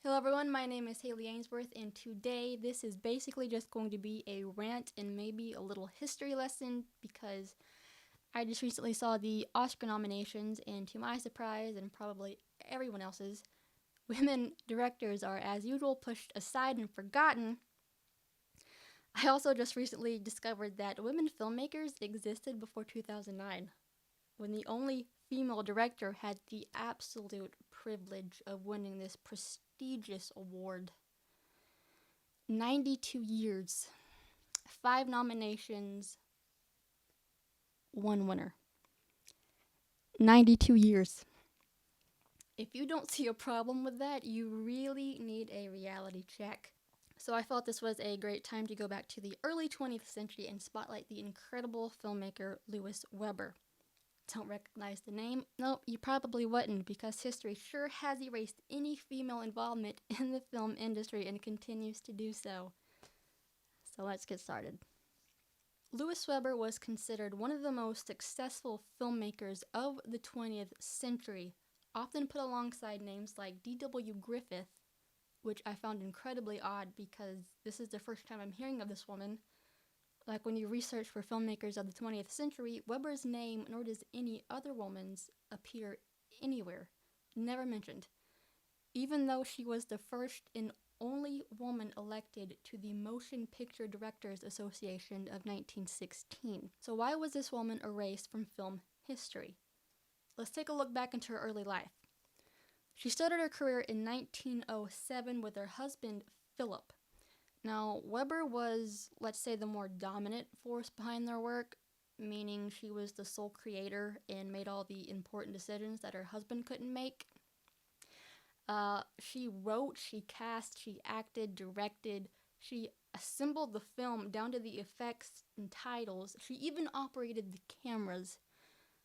Hello everyone, my name is Haley Ainsworth, and today this is basically just going to be a rant and maybe a little history lesson because I just recently saw the Oscar nominations, and to my surprise and probably everyone else's, women directors are as usual pushed aside and forgotten. I also just recently discovered that women filmmakers existed before 2009, when the only female director had the absolute privilege of winning this prestigious award. 92 years, 5 nominations, 1 winner. 92 years. If you don't see a problem with that, you really need a reality check. So I felt this was a great time to go back to the early 20th century and spotlight the incredible filmmaker Lois Weber. Don't recognize the name? Nope, you probably wouldn't, because history sure has erased any female involvement in the film industry and continues to do so. So let's get started. Lois Weber was considered one of the most successful filmmakers of the 20th century, often put alongside names like D.W. Griffith, which I found incredibly odd because this is the first time I'm hearing of this woman. Like when you research for filmmakers of the 20th century, Weber's name, nor does any other woman's, appear anywhere. Never mentioned. Even though she was the first and only woman elected to the Motion Picture Directors Association of 1916. So why was this woman erased from film history? Let's take a look back into her early life. She started her career in 1907 with her husband, Philip. Now, Weber was, let's say, the more dominant force behind their work, meaning she was the sole creator and made all the important decisions that her husband couldn't make. She wrote, she cast, she acted, directed, she assembled the film down to the effects and titles. She even operated the cameras.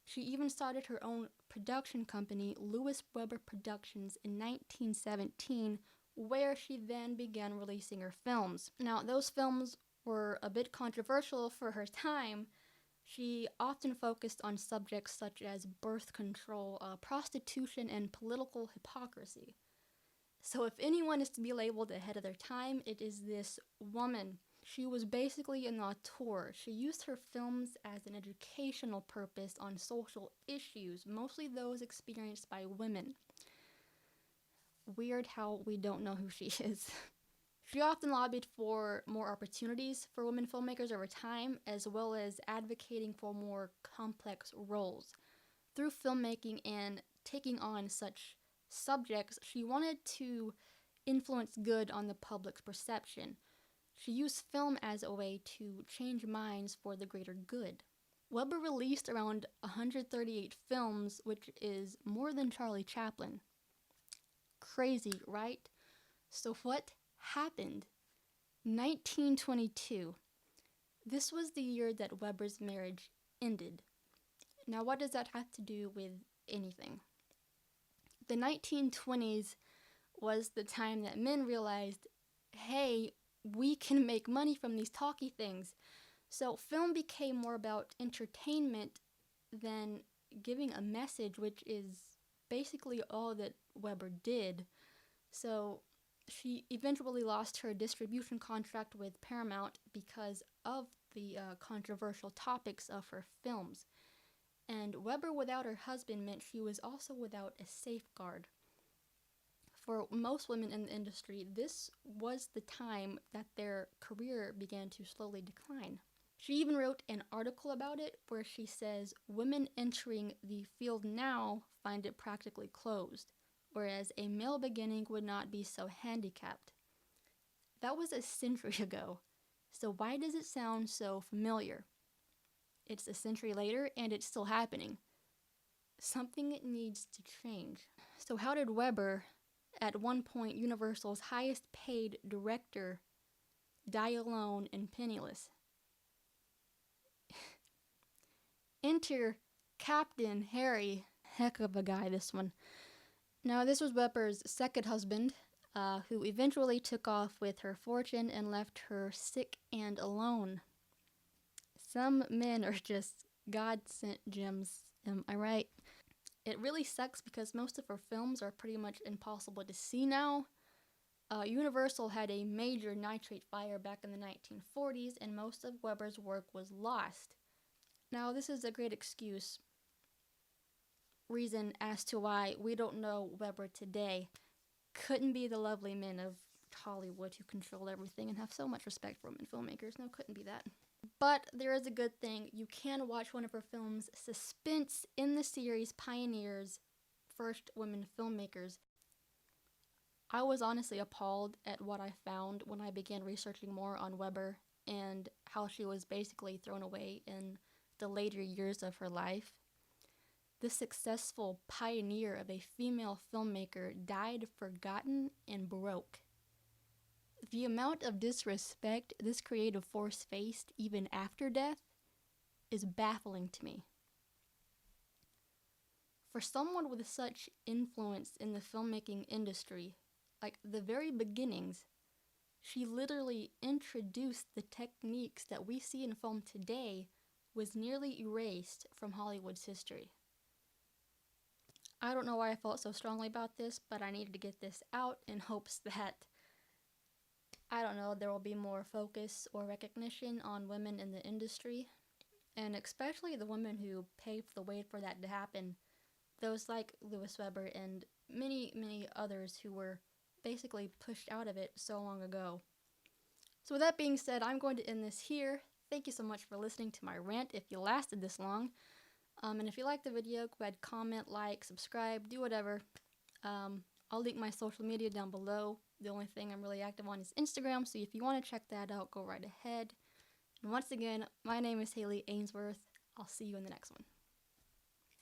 She even started her own production company, Lois Weber Productions, in 1917, where she then began releasing her films. Now, those films were a bit controversial for her time. She often focused on subjects such as birth control, prostitution, and political hypocrisy. So if anyone is to be labeled ahead of their time, it is this woman. She was basically an auteur. She used her films as an educational purpose on social issues, mostly those experienced by women. Weird how we don't know who she is. She often lobbied for more opportunities for women filmmakers over time, as well as advocating for more complex roles. Through filmmaking and taking on such subjects, she wanted to influence good on the public's perception. She used film as a way to change minds for the greater good. Weber released around 138 films, which is more than Charlie Chaplin. Crazy, right? So what happened? 1922. This was the year that Weber's marriage ended. Now, what does that have to do with anything? The 1920s was the time that men realized, hey, we can make money from these talky things. So film became more about entertainment than giving a message, which is basically all that Weber did. So she eventually lost her distribution contract with Paramount because of the controversial topics of her films. And Weber without her husband meant she was also without a safeguard. For most women in the industry, this was the time that their career began to slowly decline. She even wrote an article about it where she says women entering the field now find it practically closed, whereas a male beginning would not be so handicapped. That was a century ago, so why does it sound so familiar? It's a century later and it's still happening. Something needs to change. So how did Weber, at one point Universal's highest paid director, die alone and penniless? Enter Captain Harry. Heck of a guy, this one. Now, this was Weber's second husband, who eventually took off with her fortune and left her sick and alone. Some men are just God-sent gems, am I right? It really sucks because most of her films are pretty much impossible to see now. Universal had a major nitrate fire back in the 1940s, and most of Weber's work was lost. Now, this is a great reason as to why we don't know Weber today. Couldn't be the lovely men of Hollywood who control everything and have so much respect for women filmmakers. No, couldn't be that. But there is a good thing. You can watch one of her films, Suspense, in the series Pioneers, First Women Filmmakers. I was honestly appalled at what I found when I began researching more on Weber and how she was basically thrown away in the later years of her life. This successful pioneer of a female filmmaker died forgotten and broke. The amount of disrespect this creative force faced even after death is baffling to me. For someone with such influence in the filmmaking industry, like the very beginnings, she literally introduced the techniques that we see in film today was nearly erased from Hollywood's history. I don't know why I felt so strongly about this, but I needed to get this out in hopes that, I don't know, there will be more focus or recognition on women in the industry, and especially the women who paved the way for that to happen. Those like Lois Weber and many, many others who were basically pushed out of it so long ago. So with that being said, I'm going to end this here. Thank you so much for listening to my rant if you lasted this long. And if you liked the video, go ahead, comment, like, subscribe, do whatever. I'll link my social media down below. The only thing I'm really active on is Instagram, so if you want to check that out, go right ahead. And once again, my name is Haley Ainsworth. I'll see you in the next one.